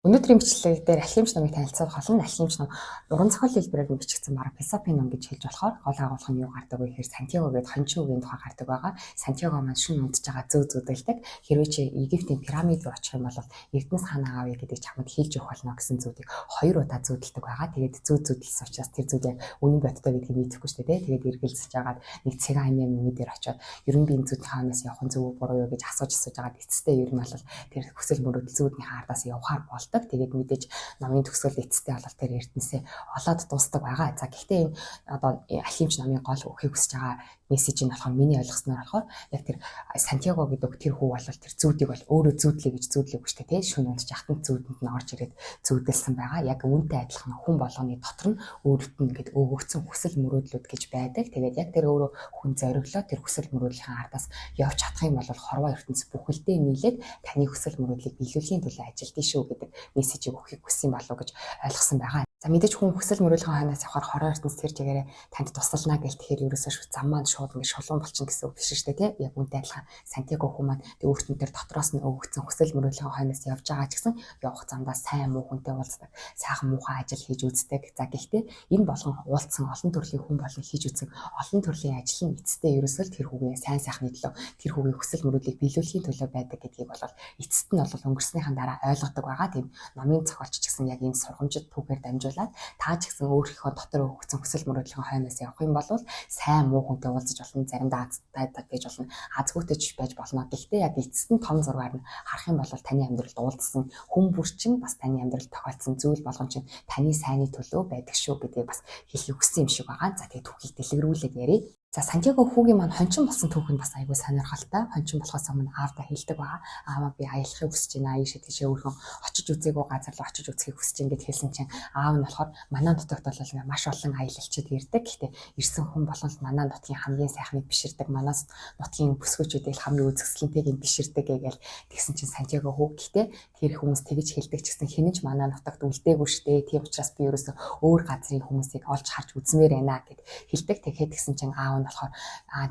Өнөөдрийн бичлэг дээр ахлимч номыг танилцуулах болон ахлимч ном уран зохиолын хэлбэрээр нь бичигдсэн баг философийн ном гэж хэлж болохоор гол агуулга нь юу гардаг вэ гэхээр Сантьяго гэдэг хончин үгийн тухай гардаг байгаа. Сантьяго маань шин унтж байгаа зөө зүдэлдэг. Хэрвээ чи Египтийн пирамид руу очих юм бол Эрдэнэс хаан аав гэдэг чамд хэлж өгөх болно гэсэн зүйлийг 2 удаа зүүдэлдэг байгаа. Тэгээд зөө зүдэлсэн учраас тэр зүйл яг үнэн бодтой гэдгийг мэдхгүй шүү дээ. Тэгээд эргэлзэж байгаад нэг цэга амийн мөдөр очиод ерөн би энэ зүүдний хаанаас явах нь зөв үү буруу юу гэж асууж байгаад эцэстээ ер нь бол тэр хүсэл мөрөөдөл зүүдний хаардаас явахаар болдог. Тэгээд мэдээж номын төгсгөл эцэстээ бол тэр Эрдэнэсээ олоод дуустдаг байгаа. За гэхдээ энэ одоо ахимч номын гол өгөхийг хүсэж байгаа мессеж нь болохоор миний ойлгосноор болохоор яг тэр Сантьяго гэдэг тэр хүү бол тэр зүүдийг бол өөрөө зүүдлээ гэж зүүдлээгүй шүү дээ. Шүн унтж ахтан зүүдэнд нь орж ирээд зүүдэлсэн байгаа. Яг үүнтэй адилхан хүн болгоны дотор нь өөрөд нь ингээд өгөгдсөн хүсэл мөрөөдлүүд гэж байдаг. Тэгээд яг тэр өөрөө хүн зориглоо тэр хүсэл мөрөөдлийн ардаас явж чадах юм бол хорвоо ертөнц бүхэлдээ нийлээд таны хүсэл мөрөөдлийг биелүүлэхийн төлөө ажилдсан шүү гэдэг мессежийг өгөхийг хүссэн болов уу гэж ойлгосон байгаа. За мэдээж хүн хүсэл мөрөөдлийн хаанаас явахаар хорвоо ертөнц тэр жигээрээ танд тусална гэл тэгэхээр ерөөсөө зам маань шууд ингээд шулуун болчихно гэсэн үг биш шүү дээ тий. Яг үүнтэй адилхан Сантьяго хүн маань тэр өөртөө тэр дотроос нь өгөгдсөн хүсэл мөрөөдлийн хаанаас явж байгаа ч гэсэн явах замдаа сайн муу хүнтэй уулздаг, сайхан муухай ажил хийж үздэг. За гэхдээ энэ болгон уулзсан олон төрлийн хүн болон хийж үзсэн олон төрлийн ажил нь эцэстээ ерөөсөө тэр хүүгийн сайн сайхны төлөө тэр хүүгийн хүсэл мөрөөдлийг биелүүлэхийн төлөө байдаг гэдгийг бол эцэст нь бол өнгөрснийхэн дараа ойлгодог байгаа. Тийм номын зохиолч ч гэсэн яг энэ сургамжит түүхээр дамжуулаад та ч гэсэн өөрийнхөө дотор өгсөн хүсэл мөрөөдлийн хойноос явах юм бол сайн муу хүнтэй уулзаж болно, заримдаа азтай байж болно, азгүйтэй ч байж болно. Гэхдээ яг эцэст нь том зургаар нь харах юм бол таны амьдралд уулзсан хүн бүр чинь бас таны амьдралд тохиолдсон зүйл болгон чинь таны сайнны төлөө байдаг шүү гэдгийг бас хэлхийг хүссэн юм шиг байгаа. За тэгээ түүхийг дэлгэрүүлээд ярив. За Сантьяго хүүгийн маань хончин болсон түүх нь бас айгүй сонирхолтой. Хончин болохоос өмнө аавда хэлдэг байгаа. Ааваа би аялахыг хүсэж байна. Ийшээ тийшээ өөрхөн очиж үзээгүй газар руу очиж үзхийг хүсэж байна гэд хэлсэн чинь аав нь болохоор манай нутагт бол маш олон аялалчид ирдэг. Гэхдээ ирсэн хүн болгон манай нутгийн хамгийн сайхныг биширдэг. Манаас нутгийн бүсгүйчүүдийг хамгийн үзэсгэлэнтэйг биширдэг гэж тэгсэн чинь Сантьяго хүү гэхдээ тэр хүмүүс тэгж хэлдэг ч гэсэн хинэж манай нутагт үлдээгүй штэ. Тийм учраас би ерөөсөө өөр газрын хүмүүсийг олж харж үзмээр байна гэд хэлдэг. Тэгэхээр тэгсэн чинь аав болохоор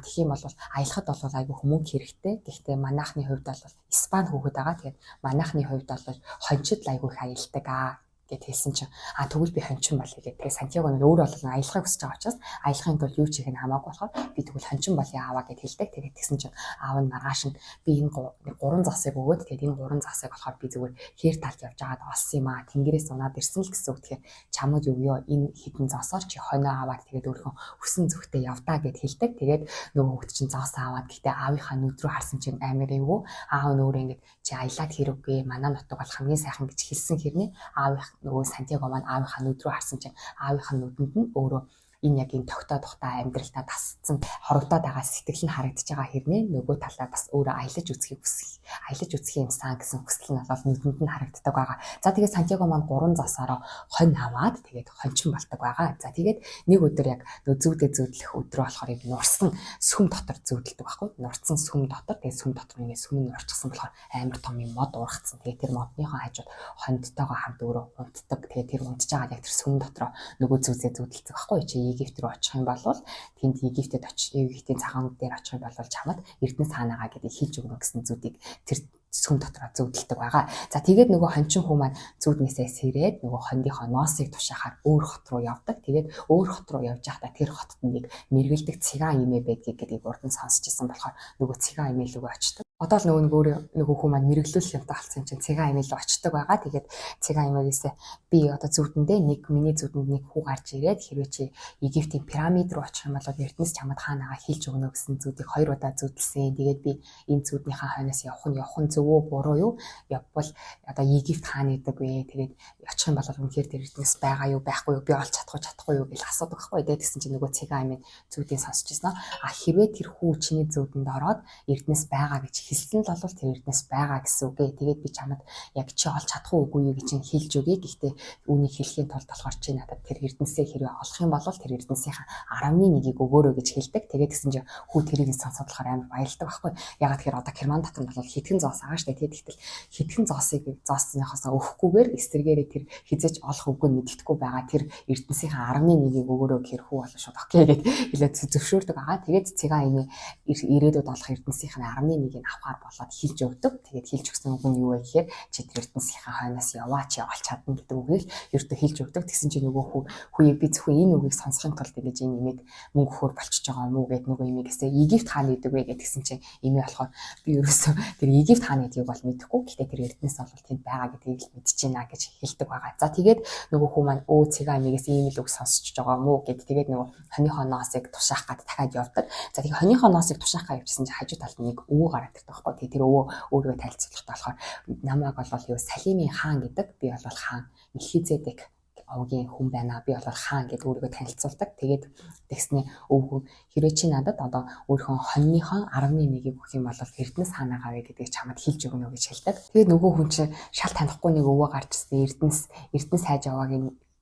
тэгэх юм бол аялахад бол айгүй хүмүүн хэрэгтэй. Гэхдээ манайхны хувьд бол Испани хүүхэд байгаа. Тэгээд манайхны хувьд бол хончид айгүй их аялдаг гэд хэлсэн чинь тэгвэл би хончин болъё гэдэг. Тэгээ Сантьяго нь өөр бол аялахыг хүсэж байгаа учраас аялахын тулд юу чих нь хамаагүй болохоор би тэгвэл хончин болъё ааваа гэд хэлдэг. Тэгээд тэгсэн чинь аав нь маргааш нь би энэ 3 засыг өгөөд тэгээд энэ 3 засыг болохоор би зүгээр хээр талд явж байгаад олсон юм аа. Тэнгэрээс унаад ирсэн л гэсэн үг. Тэгэхээр чамд юу энэ хитэн зоосоор чи хоноо аваад тэгээд өөрхөн хүсэн зүгтээ явдаа гэд хэлдэг. Тэгээд нөгөө хүүхд чинь зоосоо аваад гэхдээ аавынхаа нүд рүү харсан чинь амар эвгүй. Аав нь өөрөө ингэж чи аялаад хэрэггүй. Манай нутаг бол хамгийн сайхан гэж хэлсэн хэрнээ аавынх нөгөө Сантьяго маань аавынхаа нүд рүү харсан чинь аавынхаа нүдэнд нь өөрөө энэ яг энэ тогтоо тухтай амьдралдаа тасцсан хорогдоод байгаа сэтгэл нь харагдаж байгаа хэрнээ нөгөө талаа бас өөрөө аялаж үзэх юмсан гэсэн хүсэл нь бол нүдэнд нь харагддаг байгаа. За тэгээд Сантьяго маань 3 засаараа хонь аваад тэгээд хончин болдог байгаа. За тэгээд нэг өдөр яг нөө зүүдлэх өдрөө болохоор юм нурсан сүм дотор зүүдэлдэг байхгүй. Нурсан сүм дотор тэгээд сүм дотор ингэ сүм нь урчсан болохоор амар том юм мод ургацсан. Тэгээд тэр модныхоо хажууд хондтойгоо хамт өөрөө унтдаг. Тэгээд тэр унтж байгаа яг тэр сүм дотроо нөгөө зүүдээ зүүдэлдэг байхгүй. Чи Египт рүү очих юм бол тэнд Египтийн цагаан дээр очих юм бол чамд Эрдэнэс хаанагаа гэдэг хэлж өгнө гэсэн зүйлийг тэр сүм дотроо зүүдэлдэг байгаа. За тэгээд нөгөө хончин хүү маань зүүднээсээ сэрээд нөгөө хондийнхоо ноосыг тушаахаар өөр хот руу явдаг. Тэгээд өөр хот руу явж байхдаа тэр хотод нэг мэргэлдэг цэгаан эмээ байдгийг гэдгийг урд нь сонсч ирсэн болохоор нөгөө цэгаан эмээ лүгөө очдог. Одоо л нөгөө хүү маань мэргэлүүлэх юмтай болсон юм чинь цэгаан эмээ лөө очдог байгаа. Тэгээд цэгаан эмээгээс би одоо зүүдэндээ миний зүүдэнд нэг хүү гарч ирээд хэрвээ чи Египтийн пирамид руу очих юм бол Эрдэнэс чамд хаанагаа хэлж өгнө гэсэн зүйлийг 2 удаа зүүдэлсэн. Тэгээд би энэ зүүднийхээ хойноос явах нь зөвөө буруу юу? Явбал одоо Египт хаана гэдэг вэ? Тэгээд очих юм бол үнэхээр тэр Эрдэнэс байгаа юу, байхгүй юу? Би олж чадахгүй юу гэж асуудаг байхгүй. Тэгээд тэгсэн чинь нөгөө цэгаан эмээ зүүдийг сонсч ирсэн. Хэрвээ тэр хүү чиний зүүдэнд ороод Эрдэнэс байгаа гэж хэлсэн л бол тэр Эрдэнэс байгаа гэсэн үг ээ. Тэгээд би чамд яг чи олж чадахгүй үгүй юу гэж хэлж өгье. Гэхдээ үүнийг хэлхийн тулд болохоор чи надад тэр Эрдэнэсээ хэрвээ олох юм бол тэр Эрдэнэсийн 10.1-ийг өгөөрэй гэж хэлдэг. Тэгээд гэсэн чинь хүү тэрийг сонсоод болохоор амар баярлдаг байхгүй. Ягаад тэгэхээр одоо Керман татвар бол хитгэн зоос байгаа штэ. Тэгээд ихтэл хитгэн зоосныхоос өгөхгүйгээр эсрэгээрээ тэр хизээч олох үгүй мэддэхгүй байгаа тэр эрдэнсийн 11-ийг өгөөрөө гэхэр хүү болоо шууд окей гэд хэлээд зөвшөөрдөг байгаа. Тэгээд цэгаа энэ ирээдүйд олох эрдэнсийн 11-ийг авахар болоод хилж өгдөг. Тэгээд хилж өгсөн үг нь юу вэ гэхээр чи тэр эрдэнсийн хойноос яваа чи олж чадна гэдэг үгийг ердөө хилж өгдөг. Тэгсэн чинь нөгөө хүүе би зөвхөн энэ үгийг сонсохын тулд ингэж энэ имийг мөнгө өгөхөөр болчихж байгаа юм уу гэд нөгөө имийгээсээ Египт хааны гэдэг вэ гэдгсэн чинь имээ болохоор би ерөөсөө тэр Египт хааны гэдгийг бол мэдэхгүй. Гэхдээ тэр эрдэнэс бол тэнд байгаа гэдгийг л мэдчихэе гэж хэлдэг байгаа. За тэгээд нөгөө хүү маань өө цэгаа имигээс ийм л үг сонсчихж байгаа юм уу гэд тэгээд нөгөө хоньхоо ноосыг тушаах гад дахиад явдаг. За тэгээд хоньхоо ноосыг тушаах гад явчихсан чинь хажуу талд нэг өвөө гараад ирдэг байхгүй. Тэгээд тэр өвөө өөрийгөө танилцуулахтаа болохоор намайг бол юу Салимын хаан гэдэг. Би бол хаан Мелхизедек овгийн хүн байна. Би бол хаан гэдэг өөрийгөө танилцуулдаг. Тэгээд тэгснээ өвгөө хэрвээ чи надад одоо өөрийнхөө хоньныхоо 11-ийг өгөх юм бол Эрдэнэс хаанаа гавь гэдгийг чамд хэлж өгнө гэж хэлдэг. Тэгээд нөгөө хүн чинь шал танихгүй нэг өвөө гарч ирсэн Эрдэнэс хайж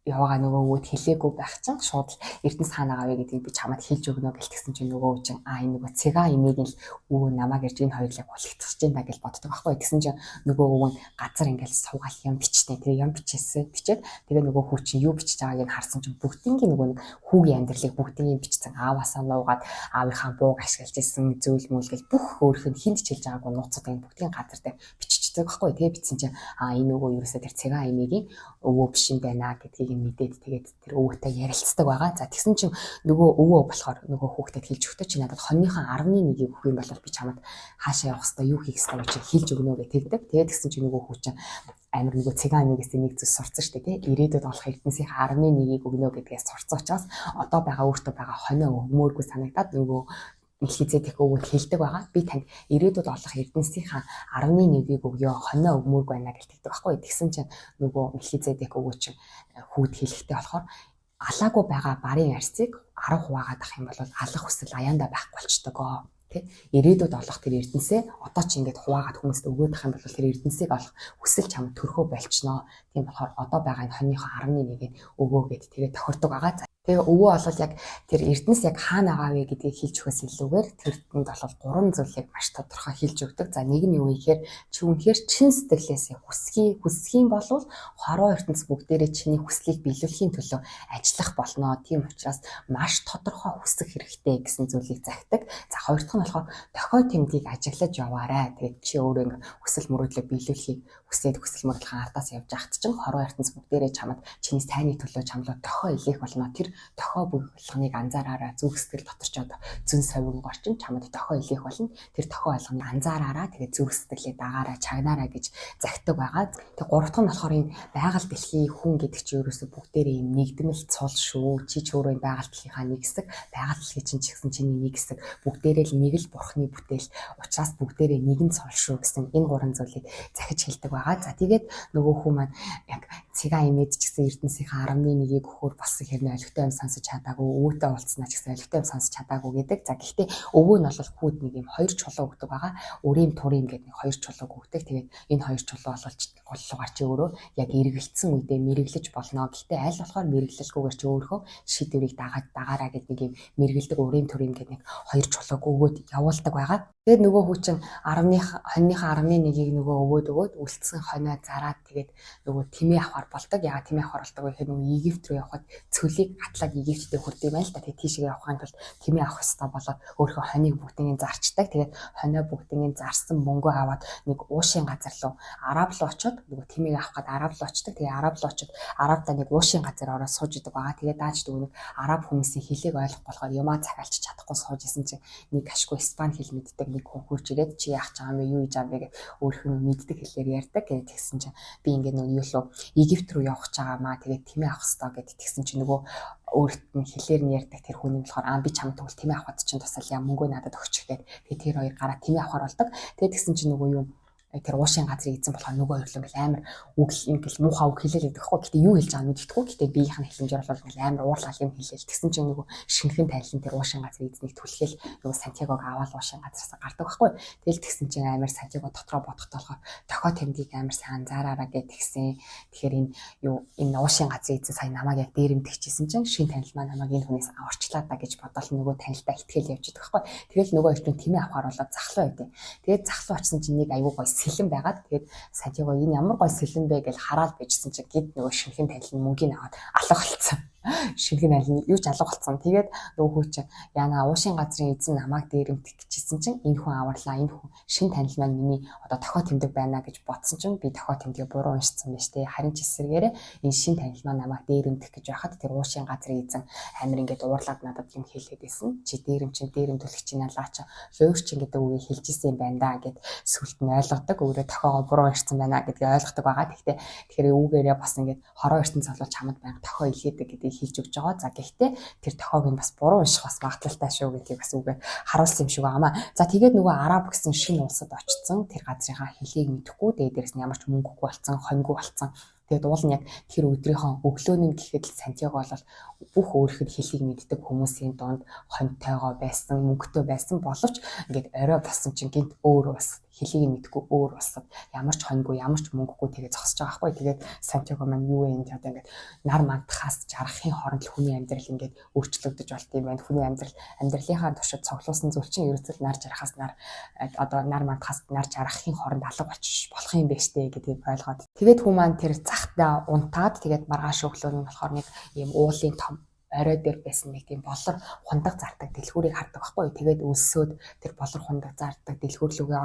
яваагаа нөгөө өвөд хэлээгүй байх чинь шууд Эрдэнэс хаанаа гавь гэдгийг би чамд хэлж өгнө гэлтгсэн чинь нөгөө чинь энэ нөгөө цэгаа имийг л өвөө намайг ирж энэ хоёрлыг болгочихж чинь даа гэж боддог байхгүй. Тэгсэн чинь нөгөө өвөө нь газар ингээл суугаал юм бичтэй. Тэгээ юм бичээд тэгээ нөгөө хүү чинь юу бичиж байгааг нь харсан чинь бүгдийнгийн нөгөө нэг хүүгийн амьдралыг бүгдийн бичсэн ааваасаа нуугаад аавынхаа бууг ашиглаж ирсэн зүйл мүлгэл бүх өөрөөх нь хинт чилж байгаагүй нууцад бүгдийн газар дээр биччихдэг байхгүй. Тэгээ бичсэн чинь энэ нөгөө ерөөсөө тэр цэгаа имигийн өвөө биш юм байна гэдгийг мэдээд тэгээд тэр өвөөтэй ярилцдаг байгаа. За тэгсэн чинь нөгөө өвөө болохоор нөгөө хүүхдэд хэлж өгтөө чи надад хоньныхоо 11-ийг өгөх юм бол би чамд хаашаа явах хэвээр юу хийх хэвээр чи хэлж өгнө гэж тэгдэг. Тэгээд тэгсэн чинь нөгөө хүү чинь амир нөгөө цэгаа амигээс нэг зүйл сурцсан шүү дээ тий. Ирээдүйд олох эрдэнсийн 11-ийг өгнө гэдгээс сурцсан учраас одоо байгаа өөртөө байгаа хоньоо өгмөөргүй санагдаад нөгөө Мелхизедек өвөд хэлдэг байгаа. Би танд ирээдүйд олох эрдэнсийн 11-ийг өгөө хоньоо өгмөөргүй байна гэж хэлдэг байхгүй. Тэгсэн чинь нөгөө Мелхизедек өвөө чинь хүүд хэлэхдээ болохоор алаагүй байгаа барын арцыг 10 хуваагаад ах юм бол алах хүсэл аяанда байхгүй болчдогоо. Тэ ирээдүйд олох тэр эрдэнсээ одоо ч ингэж хуваагаад хүмүүст өгөөд ах юм бол тэр эрдэнсийг олох хүсэл чамд төрхөө болчихноо. Тийм болохоор одоо байгаа энэ хоньныхоо 11-ийг өгөө гэд тэгээ тохирдог байгаа. Тэгээ өвөө бол яг тэр эрдэнэс яг хаана байгаа вэ гэдгийг хэлж өгөхөөс илүүгээр тэрдэнд бол 3 зүйлийг маш тодорхой хэлж өгдөг. За нэг нь юу гэхээр чи үнэхээр чин сэтгэлээсээ хүсхийн болвол хорвоо ертөнц бүгдээрээ чиний хүслийг биелүүлэхийн төлөө ажиллах болно. Тийм учраас маш тодорхой хүсэх хэрэгтэй гэсэн зүйлийг захидаг. За хоёр дахь нь болохоор дохой тэмдгийг ажиглаж яваарай. Тэгээд чи өөрөө хүсэл мөрөөдлөө биелүүлэхийг хүсэл мөрөдлөхөн ардаас явж ахт чинь хорвоо ертөнц бүгдээрээ чамд чиний сайнны төлөө чамлаа дохой илээх болно. Тэр дохой болгоныг анзаараараа зүг сэтгэл дотор ч одоо зүн совин горчин чамд дохой илээх болно. Тэр дохой болгоныг анзаараараа тэгээ зүг сэтгэлээ дагаараа чагнаараа гэж захидаг байгаа. Тэгээ гурав дахь нь болохоор энэ байгаль дэлхийн хүн гэдэг чинь ерөөсө бүгдээрээ юм нэгдмэл цул шүү. Чи ч өөрөө байгаль дэлхийнхаа нэг хэсэг, байгаль дэлхийн чинь ч гэсэн чиний нэг хэсэг. Бүгдээрээ л нэг л бурхны бүтээл. Учраас бүгдээрээ нэгэн цул шүү гэсэн энэ 3 зүйлийг захиж хэлдэг байгаа. За тэгээд нөгөө хүн маань яг цэгаа имэж ч гэсэн эрдэнсийн 11-ийг өгөхөөр болсон хэрнээ олигтой юм сонсож чадаагүй, өвөөтэй уулзснаа ч гэсэн олигтой юм сонсож чадаагүй гэдэг. За гэхдээ өвөө нь бол хүүд нэг юм 2 чулуу өгдөг байгаа. Өрийн турийн гэдэг нэг 2 чулууг өгдөг. Тэгээд энэ 2 чулуу боллуугаар чи өөрөө яг эргэлцсэн үедээ мэрэглэж болно. Гэхдээ аль болохоор мэрэглэлгүйгээр чи өөрөө шийдвэрийг дагаараа гэдэг нэг юм мэрэгэлдэг өрийн турийн гэдэг нэг 2 чулууг өгөөд явуулдаг байгаа. Тэгээд нөгөө хүү чинь хоньныхаа 11-ийг нөгөө өгөөд үлдсэн хоньоо зараад тэгээд нөгөө тэмээ авахар болдог. Яагаад тэмээ авахар болдог вэ гэхээр нөгөө Египт рүү явхад цөлийг атлаад Египтэд хүрдэг юм байна л да. Тэгээд тийшээ явахын тулд тэмээ авах хэрэгтэй болоод өөрийнхөө хоньыг бүгднийг зарчдаг. Тэгээд хоньоо бүгднийг зарсан мөнгөө аваад нэг уушийн газар руу араб руу очиод нөгөө тэмээг авах гээд араб руу очдог. Тэгээд араб руу очиод арабдаа нэг уушийн газар ороод сууж идэг байгаа. Тэгээд дааж нөгөө араб хүмүүсийн хэлийг ойлгох болохоор юмаа захиалч чадахгүй сууж исэн чинь нэг ашгүй испани хэл мэддэг нэг хүн хурж ирээд чи яах чам бэ юу хийж байгаа бэ гэж өөрийнхөө мэддэг хэлээр ярьдаг гэж тэгсэн чинь би ингээд нөгөө юу лөө Египт рүү явах гэж байгаамаа тэгээд тэмээ авах хэрэгтэй гэж тэгсэн чинь нөгөө өөрт нь хэлээр нь ярьдаг тэр хүн нь болохоор би чамд тэгвэл тэмээ авахд чинь тусал яа мөнгөө надад өгч гэдэг. Тэгээд тэр хоёр гараа тэмээ авахар болдог. Тэгээд тэгсэн чинь нөгөө юу тэр уушийн газрыг эзэн болохоор нөгөө хоёрлоо ингээл амар үг ингээл муухай үг хэлээд байдаг хгүй. Гэтэ юу хэлж байгааг мэддэхгүй. Гэтэ биеийнх нь хэлэмжээр бол ингээл амар уурлал юм хэлээл. Тэгсэн чинь нөгөө шинхэн тайлан тэр уушийн газрын эзнийг түлхээл нөгөө Сантьягог аваад уушийн газраас гардаг байхгүй. Тэгэл тэгсэн чинь амар Сантьяго дотроо бодохтой болохоор дохой тэмдгийг амар сайн анзаараараа гэж тэгсэн. Тэгэхээр энэ уушийн газрын эзэн сая намайг яг дээрэмдэгчсэн чинь шин танил маань намайг энэ хүнээс аварчлаа да гэж бодол нөгөө танилдаа ихтгэл явж идэх байхгүй. Тэгэл нөгөө хоёр чинь тэмээ авахар болоод захлаа байдیں۔ Тэгээд захлаа очсон чинь нэг аюу гой сэлэн байгаад тэгээд Сантьяго энэ ямар гой сэлэн бэ гэж хараад байжсэн чинь гид нөгөө шинхэн танил нь мөнгөний аваад алга болцсон. Шинхэн танил нь юу ч алга болцсон. Тэгээд нөгөө хүү чинь яна уушийн газрын эзэн намайг дээрэмтэх гэжсэн чинь энэ хүн аварлаа. Энэ хүн шин танил маань миний одоо тохио тэмдэг байна гэж бодсон чинь би тохио тэмдгээ буруу уншсан байж тээ. Харин ч эсвэргээрээ энэ шин танил маань намайг дээрэмтэх гэж байхад тэр уушийн газрын эзэн амир ингээд уурлаад надад юм хэлээд байсан. Чи дээрэмтүүлэх чинь алаа чи луурч гэдэг үгийг хэлж исэн юм байна да гэд сүлд нь ойлгодог. Өөрөө тохиогоо буруу уншсан байна гэдгийг ойлгодог байгаа. Тэгэхээр үүгээрээ бас ингээд хороо ертөнц болол чамд байнга тохио илгээдэг гэдгийг хэлж өгч байгаа. За гэхдээ тэр тохиог нь бас буруу унших бас магадлалтай шүү гэдгийг бас үгээр харуулсан юм шиг байгаамаа. За тэгээд нөгөө араб гэсэн шинэ улсад очсон тэр газрынхаа хэлийг мэдэхгүй тэгээд дээрэс нь ямар ч мөнгөгүй болсон, хоньгүй болсон. Тэгээд уул нь яг тэр өдрийнхөө өглөөний гэхэд Сантьяго бол бүх өөрөөр хэлийг мэддэг хүмүүсийн дунд хоньтойгоо байсан, мөнгөтэй байсан боловч ингээд орой болсон чинь гинт өөр бас хэлийг мэдгүй өөр улсад ямар ч хоньгүй, ямар ч мөнгөгүй тэгээд зогсож байгаа байхгүй. Тэгээд Сантьяго маань юу вэ энэ одоо ингээд нар мандахаас жаргахын хооронд хүний амьдрал ингээд өөрчлөгдөж болт юм байна. Хүний амьдралынхаа туршид цоглуулсан зүйл чинь ерөөсөө нар жаргахаас нар мандахаас нар жаргахын хооронд алга болчих болох юм биш үү гэдгийг ойлгоод. Тэгээд хүмүүс маань тэр захтаа унтаад тэгээд маргааш өглөө нь болохоор нэг ийм уулын том орой дээр байсан нэг тийм болор хундаг зардаг дэлгүүрийг хардаг байхгүй. Тэгээд өлсөөд тэр болор хундаг зардаг дэлгүүр лүгээ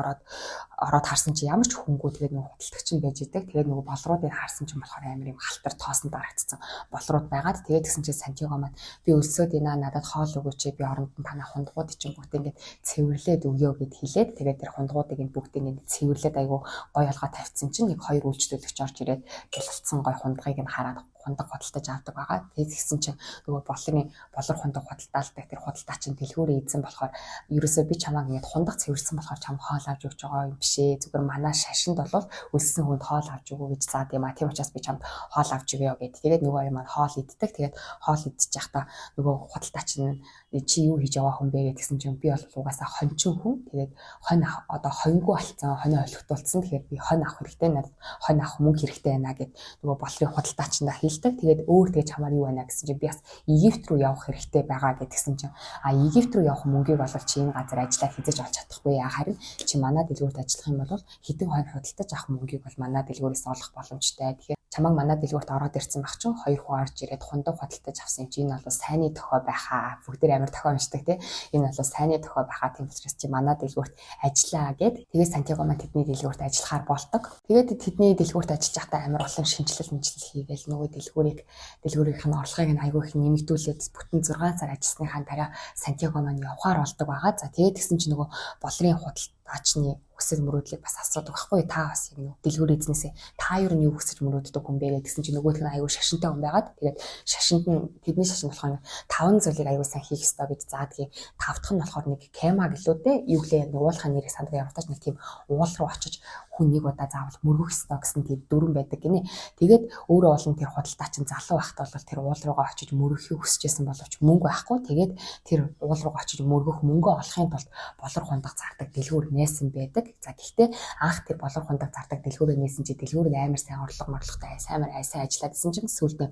ороод харсан чи ямар ч хүнгүй тэгээд нөгөө худалдагч нь байж идэг. Тэгээд нөгөө болруудыг харсан чинь болохоор амар юм халтар тоосон дарагдсан болрууд байгаад тэгээд тэгсэн чи Сантьяго маань би өлсөөд ийна надад хоол өгөөч би оронд нь танаа хундгууд чинь бүгд ингээд цэвэрлээд өгөө гэд хэлээд тэгээд тэр хундгуудыг энэ бүгдийг ингээд цэвэрлээд айгу гой алгаа тавьчихсан чинь нэг хоёр үйлчлүүлэгч орж ирээд гэлэлцсэн гой хундгыг нь хараад хундаг худалдаж авдаг байгаа. Тэгээд тэгсэн чинь нөгөө болор хундаг худалдаалдаг тэр худалдаач нь дэлгүүрээ эзэн болохоор ерөөсөө би чамааг ингээд хундаг цэвэрсэн болохоор чам хоол авч өгч байгаа юм биш ээ. Зүгээр манай шашинд бол өлсөн хүнд хоол авч өгөө гэж заад юм а. Тийм учраас би чамд хоол авч өгье гэд. Тэгээд нөгөө юм хоол иддэг. Тэгээд хоол идчих байхдаа нөгөө худалдаач нь чи юу хийж яваа хүн бэ гэдгсэн чинь би бол угаасаа хончин хүн. Тэгээд хонь одоо хоньгүй болцсон, хонь олигтуулсан. Тэгэхээр би хонь авах хэрэгтэй надад хонь авах мөнгө хэрэгтэй байна гэд нөгөө болрын худалдаач нь хэлдэг. Тэгээд өөр тэгж хамаар юу байна гэсэн чинь би бас Египт рүү явах хэрэгтэй байгаа гэдгсэн чинь Египт рүү явах мөнгийг бол чи энэ газар ажиллаад хийж олж чадахгүй яа харин чи манай дэлгүүрт ажиллах юм бол хэдэн хонь худалдаж авах мөнгийг бол манай дэлгүүрээс олох боломжтой. Тэгэхээр чамайг манай дэлгүүрт ороод ирсэн байх чинь хоёр хүн орж ирээд хундаг худалдаж авсан юм чи энэ бол сайнны тохио байхаа бүгд амар тохио уншдаг те энэ бол сайнны тохио байхаа тийм учраас чи манай дэлгүүрт ажиллаа гэд тэгээд Сантьяго маань тэдний дэлгүүрт ажиллахаар болдог. Тэгээд тэдний дэлгүүрт ажиллаж байхдаа амар олон шинжилэл хийгээл нөгөө дэлгүүрийнх нь орлогыг нь айгүй их нэмэгдүүлээд бүтэн 6 сар ажилласныхаа дараа Сантьяго маань явахаар болдог байгаа. За тэгээд тэгсэн чинь нөгөө болрын худалдаачны хүсэл мөрөөдлийг бас асуудаг байхгүй та бас яг нэг дэлгүүр эзнээсээ та юу юу хүсэж мөрөөддөг хүн бэ гэдгсэн чинь нөгөөх нь аюу шашинтай хүн байгаад тэгээд шашинд нь тэдний шашин болохоор 5 зүйлийг аюу сайн хийх ёстой гэж заадгийг тавдах нь болохоор нэг кема гэлөө дээ юу гэлээ нэг уулахын нэрийг санддаг явуултаач нэг тийм уул руу очиж хүн нэг удаа заавал мөргөх ёстой гэсэн тийм дүрэн байдаг гинэ. Тэгээд өөрөө олон тэр худалдаач нь залуу байхад бол тэр уул руугаа очиж мөргөхийг хүсэжсэн боловч мөнгө байхгүй тэгээд тэр уул руугаа очиж мөргөх мөнгө олохын тулд болор хундах зардаг дэлгүүр нээсэн байдаг. За гэхдээ анх тэр болор хундаг зардаг дэлгүүрээ нээсэн чи дэлгүүр нь амар сайн орлоготой сайн ажиллаад исэн чинь сүүлдээ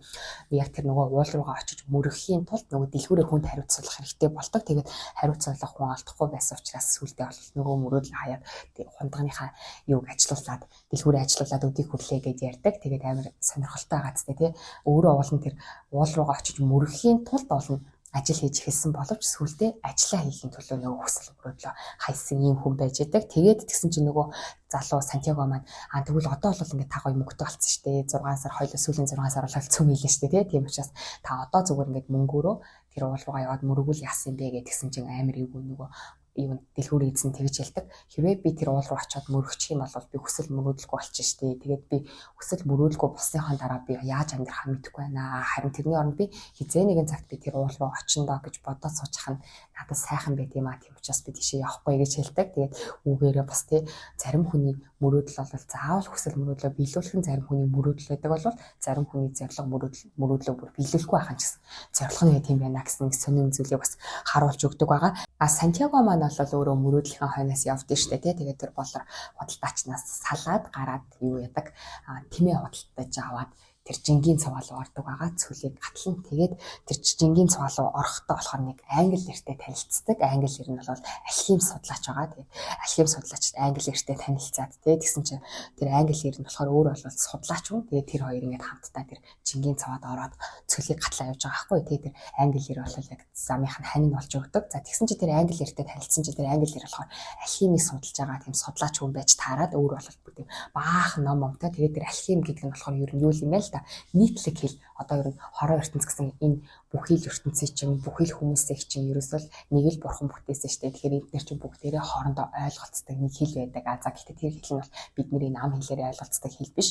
яг тэр нөгөө уул руугаа очиж мөргөхийн тулд нөгөө дэлгүүрээ хүнд хариуцлах хэрэгтэй болдог. Тэгээд хариуцлах хүн олдохгүй байсан учраас сүүлдээ бол нөгөө мөрөөдөл хаяад хундагныхаа юуг ажилуулад дэлгүүрээ ажилуулад өдийг хүрлээ гэж ярьдаг. Тэгээд амар сонирхолтой байгаа зү тий. Өөрөө уулын тэр уул руугаа очиж мөргөхийн тулд олон ажил хийж эхэлсэн боловч сүүлдээ ажиллаа хийхийн төлөө нөгөө хүсэл мөрөөдлөө хайсан ийм хүн байж идэг. Тэгээд тэгсэн чинь нөгөө залуу Сантьяго маань тэгвэл одоо бол ингээд та гоё мөнгөтэй болсон шүү дээ. 6 сар хоёул сүүлийн 6 сар болол цөм хийлээ шүү дээ. Тийм учраас та одоо зүгээр ингээд мөнгөөрөө тэр уул руугаа яваад мөргүүл яасан бэ гэдгсэн чинь амар эвгүй нөгөө юу дэлгүүрийн эзэн тэгж хэлдэг. Хэрвээ би тэр уул руу очиод мөрөгчих юм бол би хүсэл мөрөөдөлгүй болчих штеп. Тэгээд би хүсэл мөрөөдөлгүй болсныхаа дараа би яаж амьдрахаа мэдэхгүй байна. Харин тэрний оронд би хизээ нэгэн цагт би тэр уул руу очиндоо гэж бодоод суучих нь надад сайхан байт юм а. Тийм учраас би тийшээ явахгүй гэж хэлдэг. Тэгээд үгээрээ бас тий зарим хүний мөрөөдөл бол заавал хүсэл мөрөөдлөө биелүүлэх нь зарим хүний мөрөөдөл байдаг бол зарим хүний зорилго мөрөөдлөө бүр биелүүлэхгүй байхan гэсэн зорилго нь тийм байна гэсэн сонин зүйлийг бас харуулж өгдөг байгаа. Сантьяго маань бол өөрөө мөрөөдлийнхаа хойноос явдсан шүү дээ тий. Тэгээд тэр болор худалдаачнаас салаад гараад юу яадаг тэмээ худалдаж аваад тэр жингийн цуваа руу ордог байгаа. Цөлийг гатлан тэгээд тэр жингийн цуваа руу орохдоо болохоор нэг англи нэртэй танилцдаг. Англи нэр нь бол архив судлаач байгаа. Тэгээд архив судлаачд англи нэртэй танилцаад тэгээд тэгсэн чинь тэр англи нэр нь болохоор өөр бол судлаач хүн. Тэгээд тэр хоёр ингээд хамтдаа тэр жингийн цаваад ороод цөлийг гатлаа явж байгаа байхгүй. Тэгээд тэр англи нэр бол яг замынх нь хань нь болж өгдөг. За тэгсэн чинь тэр англи нэртэй танилцсан чинь тэр англи нэр болохоор архивыг судалж байгаа тийм судлаач хүн байж таарад өөр бол тийм баахан ном момтой. Тэгээд тэр архив гэдэг нь болохоор ер нь юу юм бэ л да. Нийтлэг хэл одоо ер нь хороо ертөнц гэсэн энэ бүхий л ертөнцийн чинь бүхий л хүмүүсийн чинь ерөөсөө нэг л бурхан бүтээсэн шүү дээ. Тэгэхээр эдгээр чинь бүгдээрээ хоорондоо ойлголцдог нэг хэл байдаг. За гэхдээ тэр хэл нь бол бидний нам хэлээр ойлголцдог хэл биш.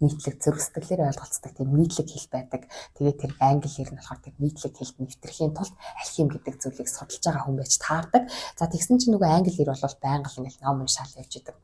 Нийтлэг зүрх сэтгэлээр ойлголцдог тийм нийтлэг хэл байдаг. Тэгээд тэр англи хэл нь болохоор тэр нийтлэг хэлд нэвтрэхийн тулд архив гэдэг зүйлийг судалж байгаа хүн байж таардаг. За тэгсэн чинь нөгөө англи хэл бол байнга л ингээл ном уншаал явж идэг.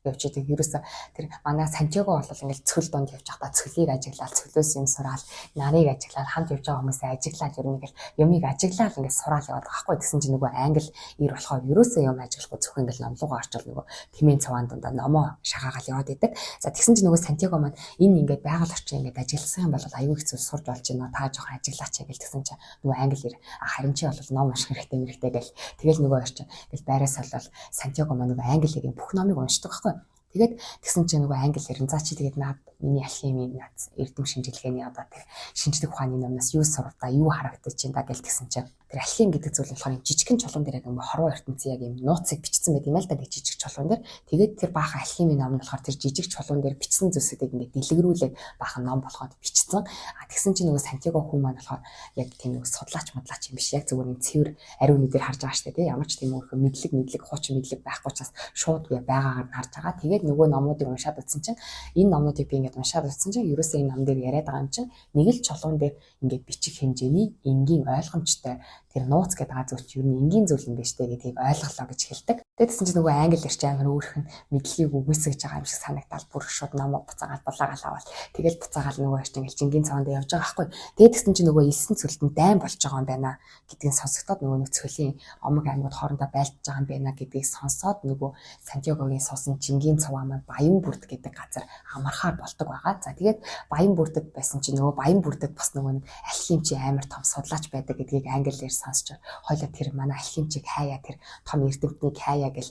Ерөөсө тэр манай Сантьяго бол ингээл цөл донд явж байхдаа цөлийг ажиглаад цөлөөс юм сураал нарыг ажиглаад хамт явж байгаа хүмүүсээ ажиглаад ер нь ингээл юмыг ажиглаад ингээд сураал яваад байгаа байхгүй. Тэгсэн чинь нөгөө англи ир болохоор ерөөсөө юм ажиглахгүй зөвхөн ингээл номлогоо орчвол нөгөө тэмээн цаваан дундаа номоо шагаагаал яваад идэг. За тэгсэн чинь нөгөө Сантьяго маань энэ ингээд байгаль орчин ингээд ажилласан юм бол аюу их зүйл сурж болж байна. Та жоохон ажиллаач гэл тэгсэн чинь нөгөө англи ир харин чи бол ном унших хэрэгтэй мэрэгтэй гэл тэгэл нөгөө орчин ингээл байраас олвол Сантьяго маань нөгөө англи ирийн бүх номыг уншдаг байхгүй. Тэгээд тэгсэн чинь нөгөө англи хэрэн за чи тэгээд наад миний алхимийн эрдэм шинжилгээний одоо тэр шинжлэх ухааны номноос юу сурваа юу харагдаж чинь да гэл тэгсэн чинь тэр алхим гэдэг зүйл болохоор жижигхэн чулуун дээр яг юм хорвоо ертөнцийн яг юм нууцыг бичсэн байт юм л да нэг жижиг чулуун дээр тэгээд тэр баахан алхимийн ном нь болохоор тэр жижиг чулуун дээр бичсэн зүйлсүүдийг ингээд дэлгэрүүлээд баахан ном болгоод бичсэн. Тэгсэн чинь нөгөө Сантьяго хүн маань болохоор яг тийм нэг судлаач модлаач юм биш яг зүгээр нэг цэвэр ариун нүдээр харж байгаа шүү дээ ямар ч тийм өөр мэдлэг хуучин мэдлэг байхгүй учраас шууд байгаагаар нь харж байгаа. Тэгээд нөгөө номнуудыг уншаад утсан чинь энэ номнуудыг би ингээд уншаад утсан чинь ерөөсөө энэ ном дээр яриад байгаа юм чинь нэг л чулуун дээр ингээд бичих хэмжээний энгийн ойлгомжтой тэр нууц гэдэг зүйл чинь ер нь энгийн зүйл юм биш үү гэдгийг ойлголоо гэж хэлдэг. Тэгсэн чинь нөгөө англи ирч амар өөрхөн мэдлэгийг үгүйсгэж байгаа юм шиг санагдал бүр шууд ном буцаагаал булаагаал аваад тэгэл буцаагаал нөгөө ирч ингээд жингийн цаанд явж байгаа байхгүй. Тэгсэн чинь нөгөө 9 цөлтөнд дайм болж байгаа юм байна гэдгийг сонсогдоод нөгөө нэг цөлийн омог аймагуд хоорондоо байлдаж байгаа юм байна гэдгийг сонсоод нөгөө Сантьягогийн суусан жингийн цаваа маань Баян бүрд гэдэг газар амархаар болдог байгаа. За тэгээд Баян бүрдэд байсан чинь нөгөө Баян бүрдэд бас нөгөө нэг алхимчи амар том судлаач байдаг гэдгийг англиэр сонсч хойлоо тэр манай алхимчиг хаяа тэр том эрдэмтнийг хаяа гэл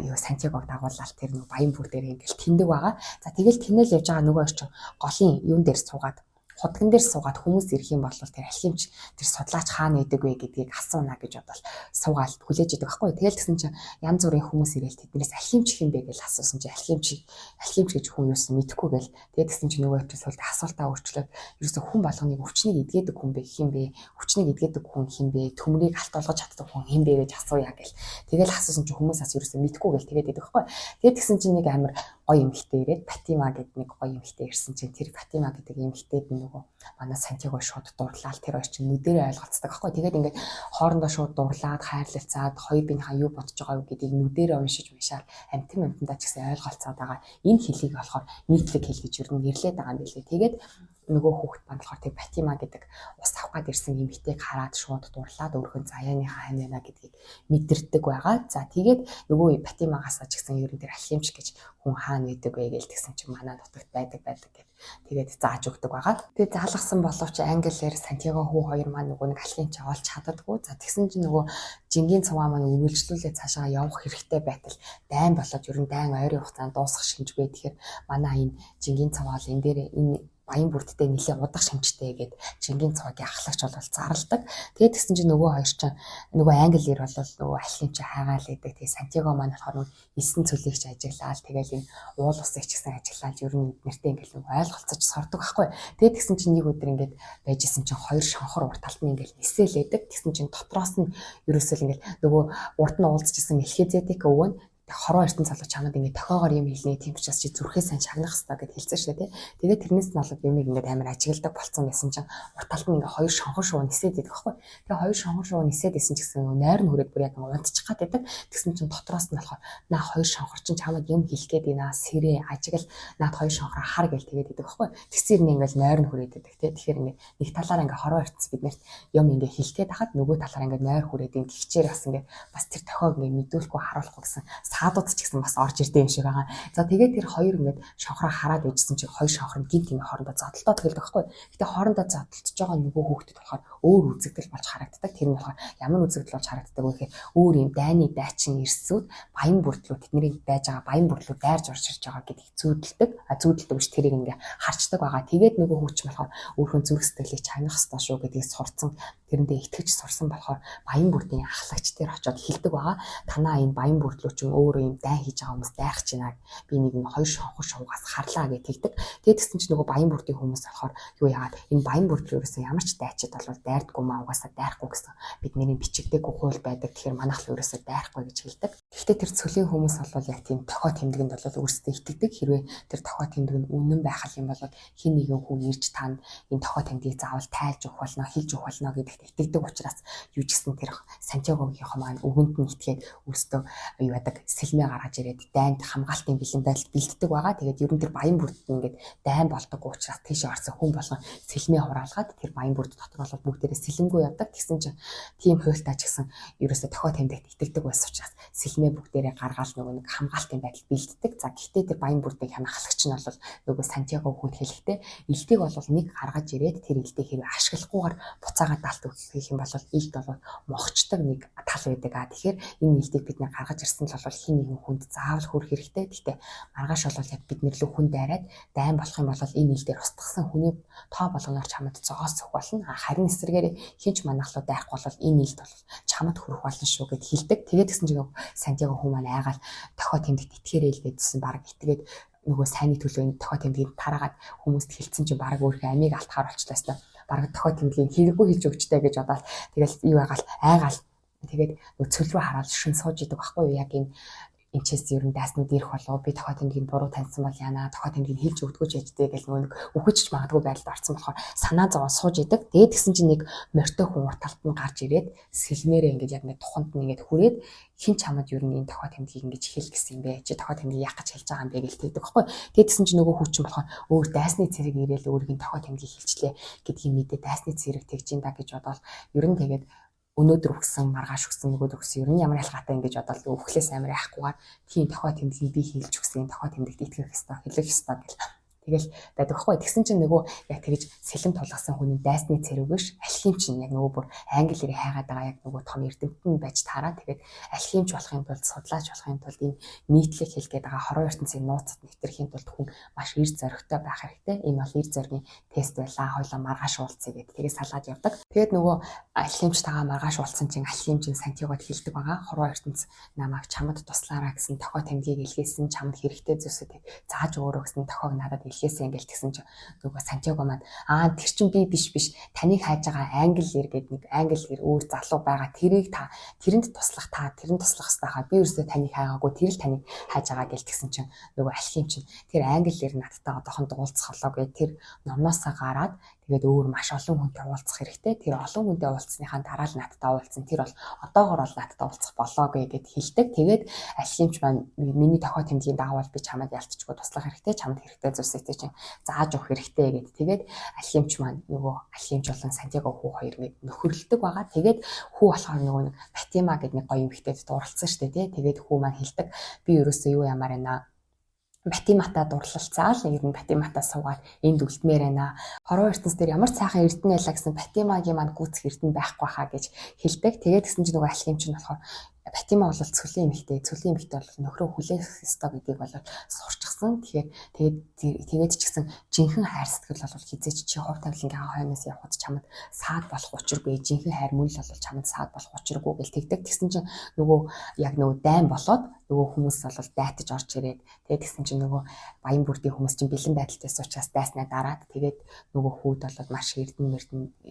юу Сантьягог дагуулаад тэр нөгөө Баян бүрдээр ингээл тэмдэг байгаа. За тэгэл тэнэл явж байгаа нөгөө орчин голын юун дээр суугаад хутган дээр суугаад хүмүүс ирэх юм бол тэр алхимч тэр судлаач хаана идэг вэ гэдгийг асууна гэж бодвол суугаад хүлээж идэг байхгүй. Тэгэл тэгсэн чинь янз бүрийн хүмүүс ирэл тэднээс алхимч хэм бэ гэж асуусан чинь алхимч гэж хүн юусэн мэдэхгүй гэл. Тэгээд тэгсэн чинь нөгөө очиж сүлд асуултаа өөрчлөөд ерөөсө хүн болгоныг өвчнийг эдгээдэг хүн бэ хэм бэ? Өвчнийг эдгээдэг хүн хэм бэ? Төмрийг алт болгож чаддаг хүн хэм бэ гэж асууя гэл. Тэгэл асуусан чинь хүмүүс бас ерөөсө мэдэхгүй гэл тэгээд идэг байхгүй. Тэгээд тэгсэн чинь нэг амар гоё эмэгтэй ирээд Фатима гэдэг нэг гоё эмэгтэй ирсэн чинь тэр Фатима гэдэг эмэгтэйд нөгөө манай Сантьяго шууд дурлаад тэр хоёр чинь нүдэрээ ойлголцдог байхгүй. Тэгээд ингээд хоорондоо шууд дурлаад хайрлалцаад хоёр биенийхээ юу бодож байгаа юу гэдгийг нүдэрээ уншаал амтандаа ч гэсэн ойлголцоод байгаа. Энэ хэлийг болохоор нийтлэг хэл гэж ер нь нэрлээд байгаа юм билээ. Тэгээд нөгөө хүүхэд маань болохоор тэр Фатима гэдэг ус авах гад ирсэн эмэгтэйг хараад шууд дурлаад өөрхөн заяаныхаа хань байна гэдгийг мэдэрдэг байгаа. За тэгээд нөгөө Фатимагаас ч гэсэн ер нь тэр алхимч гэж хүн хаана байдаг вэ гэж тэгсэн чинь манай нутагт байдаг гэд тэгээд зааж өгдөг байгаа. Тэгээд заалгасан боловч англиэр Сантьяго хүү хоёр маань нөгөө нэг алхимч олж чаддаггүй. За тэгсэн чинь нөгөө жингийн цаваа маань үргэлжлүүлээд цаашаа явах хэрэгтэй байтал дайн болоод ер нь дайн ойрын хугацаанд дуусах шинжгүй. Тэгэхээр манай энэ жингийн цаваа л энэ дээр энэ Баян бүрдтэй нэлээд удаг шимжтэй гээд жингийн цаваагийн ахлагч бол зарладаг. Тэгээд тэгсэн чинь нөгөө хоёр чинь нөгөө англиэр бол нөгөө алхимч хаагаал идэг. Тэгээд Сантьяго маань болохоор 9 цөлийг ч ажиглаад тэгээд энэ уул усыг ч гэсэн ажиглаад ер нь нэртэй ингээл нөгөө ойлголцож сордог байхгүй. Тэгээд тэгсэн чинь нэг өдөр ингээд байжсэн чинь хоёр шонхор урт талд нь ингээл нисээлээдэг. Тэгсэн чинь дотроос нь ерөөсөө ингээл нөгөө урд нь уулзчихсан Мелхизедек өвөө нь хороо ертөнц залуу чамд ингээд тохоогоор юм хэлнэ тийм учраас чи зүрхээ сайн шагнах хэрэгтэй гэд хэлсэн шүү дээ. Тэгээд тэрнээс нь болоод юмыг ингээд амар ажигладаг болсон байсан чинь урт талд нь ингээд хоёр шонхор шувуу нисээд идэх байхгүй. Тэгээд хоёр шонхор шувуу нисээд исэн ч гэсэн нойр нь хүрээд бүр яг унтчих гад байдаг. Тэгсэн чинь дотроос нь болохоор наа хоёр шонхор чинь чамд юм хэлэх гээд байна сэрээ ажигл наад хоёр шонхороо хар гэл тэгээд идэх байхгүй. Тэгсэр нь ингээд нойр нь хүрээд идэх тий. Тэгэхээр ингээд нэг талаараа ингээд хороо ертөнц биднэрт юм ингээд хэлэх гээд хахад нөгөө талаараа ингээд нойр хүрээд ин гихчээр бас ингээд бас тэр тохиог ингээд мэдүүлэхгүй харуулахгүй гэсэн саадууд ч гэсэн бас орж ирдэг юм шиг байгаа. За тэгээд тэр хоёр ингээд шонхроо хараад байжсэн чинь хоёр шонхор нь гинт юм хоорондоо зодтолтоо тэгэл байхгүй. Гэтэ хоорондоо зодтолтож байгаа нөгөө хүүхдэд болохоор өөр үзэгдэл болж харагддаг. Тэр нь болохоор ямар үзэгдэл болж харагддаг вэ гэхээр өөр юм дайны дайчин эрсүүд баян бүрдлүү тэдний байж байгаа баян бүрдлүү дайрж орж ирж байгаа гэдгийг зүүдэлдэг биш тэрийг ингээ харцдаг байгаа. Тэгээд нөгөө хүүч болохоор өөрхөн зүрх сэтгэлийг чагнах ёстой шүү гэдгийг сурцсан. Тэрэндээ итгэж сурсан болохоор баян бүрдийн ахлагч дээр очиод хэлдэг байгаа. Танаа энэ баян бүрдлүү чинь өөрөө юм дай хийж байгаа хүмүүс дайрах чинь би нэг нь хоёр шонхор шуугаас харлаа гэж тэгдэг. Тэгээд тэгсэн чинь нөгөө баян бүрдийн хүмүүс болохоор юу яагаад энэ баян бүрдлүү ерөөсөө ямар ч дайчид бол дайрдаггүй маа угаасаа дайрахгүй гэсэн бидний бичигдээгүй хууль байдаг. Тэгэхээр манайх л ерөөсөө дайрахгүй гэж хэлдэг. Гэхдээ тэр цөлийн хүмүүс бол яг тийм тохио тэмдэгэнд бол өөрсдөө итгэдэг. Хэрвээ тэр тохио тэмдэг нь үнэн байх юм бол хин нэгэн хүн ирж танд энэ тохио тэмдгийг заавал тайлж өгөх болно, хэлж өгөх болно гэдэгт итгэдэг учраас юу ч гэсэн тэр Сантьягогийнхоо маань үгэнд нь итгээд өөрсдөө юу яадаг сэлмээ гаргаж ирээд дайнд хамгаалтын бэлэн байдал бэлддэг байгаа. Тэгээд ер нь тэр баян бүрд ингээд дайн болдоггүй учраас тийшээ орсон хүн болгон сэлмээ хураалгаад тэр баян бүрд дотор бол бүгдээрээ сэлэмгүй явдаг. Тэгсэн чинь тийм хуйлтаач гэсэн ерөөсөө тохио тэмдэгт итгэдэг байсан учраас сэлмээ бүгдээрээ гаргаал нөгөө нэг хамгаалтын байдал бэлддэг. За гэхдээ тэр баян бүрдийг хямхлагч нь бол нөгөө Сантьяго хүнд хэлэхдээ элдийг бол нэг гаргаж ирээд тэр элдийг хэрэг ашиглахгүйгээр буцаагаад далт өгөх юм бол элд бол мохчдаг нэг тал байдаг. Тэгэхээр энэ элдийг бид нэг гаргаж ирсэн л бол хин нэгэн хүнд заавал хүрэх хэрэгтэй. Гэхдээ маргааш бол яг бид нэрлүү хүн дайраад дайн болох юм бол энэ элдээр устгасан хүний тоо болгоноор чамд зоос өгөх болно. Харин эсрэгээр хинч манахлуу дайхгүй бол энэ элд бол чамд хүрэх болно шүү гэд хэлдэг. Тэгээд гэсэн чинь Сантьяго хүн маань айгаал тохио тэмдэгт итгэхээрэй л гэдсэн баг итгээд нөгөө сайнны төлөө тохио тэмдгийг тараагаад хүмүүст хэлсэн чинь баг өөрийнхөө амийг алтахаар болчлаа хэвээр. Бараг тохио тэмдгийг хэрэггүй хэлж өгчтэй гэж бодоод тэгэл юу ягаал айгаал тэгээд цөл рүү хараад шин сууж идэг байхгүй юу. Яг энэчээс ер нь дайснууд ирэх болов би тохио тэмдгийг буруу таньсан бол яана тохио тэмдгийг хэлж өгдөггүй ч яжтэй гэл нөгөө нэг үхэж магадгүй байдалд орсон болохоор санаа зовоо сууж идэг. Тэгээд тэгсэн чинь нэг морьтой хүн урт талд нь гарч ирээд сэлмээрээ ингээд яг нэг туханд нь ингээд хүрээд хин чамд ер нь энэ тохио тэмдгийг ингэж хэл гэсэн юм бэ? Чи тохио тэмдгийг яах гэж хэлж байгаа юм бэ гэж тэгдэг байхгүй. Тэгээд тэгсэн чинь нөгөө хүүчин болохоор өөр дайсны цэрэг ирээл өөрийн тохио тэмдгийг хэлчлээ гэдгийг мэдээ дайсны цэрэг тэгж ин да гэж бодоод ер нь тэгээд өнөөдөр өгсөн маргааш өгсөн нөгөөдөр өгсөн ер нь ямар ялгаатай ингэж бодоод өвхлээс амар яахгүйгээр тийм тохио тэмдгийг би хэлж өгсөн тохио тэмдэгт итгэх ёстой хэлэх ёстой гэл тэгэл байдаг байхгүй. Тэгсэн чинь нөгөө яг тэгж сэлэм тулгасан хүний дайсны цэрэг биш алхимч нь яг нөгөө бүр англи хэрэг хайгаад байгаа яг нөгөө том эрдэмтэн байж таараа тэгээд алхимч болохын тулд судлаач болохын тулд энэ нийтлэг хэлгээд байгаа хорон ертөнцийн нууцад нэвтрэхийн тулд хүн маш эр зоригтой байх хэрэгтэй. Энэ бол эр зоригийн тест байлаа. Хойлоо маргааш уулзъя гэдэг тэгээд салаад явдаг. Тэгээд нөгөө алхимчтайгаа маргааш уулзсан чинь алхимч Сантьягод хэлдэг байгаа. Хорон ертөнц намайг чамд туслаараа гэсэн тохио тэмдгийг илгээсэн чамд хэрэгтэй зүйлсүүдийг зааж өгөөрэй гэсэн тохиог надад илгээсэн ингээл тэгсэн чинь нөгөө Сантьяго маань тэр чин би биш таныг хайж байгаа англи ир гэдэг нэг англи ир өөр залуу байгаа тэрийг та тэрэнд туслах хэрэгтэй хаа би өөрөөсөө таныг хайгаагүй тэр л таныг хайж байгаа гэл тэгсэн чинь нөгөө алхим чинь тэр англи ир надтай одоохон уулзах болоо гэж тэр номноосоо гараад тэгээд өөр маш олон хүнтэй уулзах хэрэгтэй. Тэр олон хүнтэй уулзсныхаа дараа л надтай уулзсан. Тэр бол одоогор бол надтай уулзах болоогүй гэд хэлдэг. Тэгээд алхимч маань миний тохио тэмдгийн дагавал би чамд ялцчихгүй туслах хэрэгтэй. Чамд хэрэгтэй зүйлсээ чинь зааж өгөх хэрэгтэй гэд. Тэгээд алхимч маань нөгөө алхимч болон Сантьяго хүү хоёр нэг нөхөрлөдөг байгаа. Тэгээд хүү болохоор нөгөө нэг Фатима гэдэг нэг гоё эмэгтэйд дурлалцсан шүү дээ. Тэгээд хүү маань хэлдэг. Би ерөөсөө юу ямар байна Фатиматай дурлалцаал ер нь Фатиматай суугаад энд үлдмээр байна. Хорон ертөнц дээр ямар сайхан эрдэнэ байлаа гэсэн Фатимагийн маань гүцэх эрдэнэ байхгүй хаа гэж хэлдэг. Тэгээд гэсэн чинь нөгөө алхимч нь болохоор Фатима бол цөлийн эмэгтэй бол нөхрөө хүлээх ёстой гэдгийг бол сурчсан. Тэгээд ч гэсэн жинхэнэ хайр сэтгэл бол хизээч чи хувь тавилангийн хойноос явхад чамд саад болох учиргүй. Жинхэнэ хайр мөн л бол чамд саад болох учиргүй гэл тэгдэг. Тэгсэн чинь нөгөө яг нөгөө дайн болоод нөгөө хүмүүс бол дайтаж орж ирээд тэгээд тэгсэн чинь нөгөө баян бүрдийн хүмүүс чинь бэлэн байдалтайс учраас дайснаа дараад тэгээд нөгөө хүүд бол маш эрдэнэ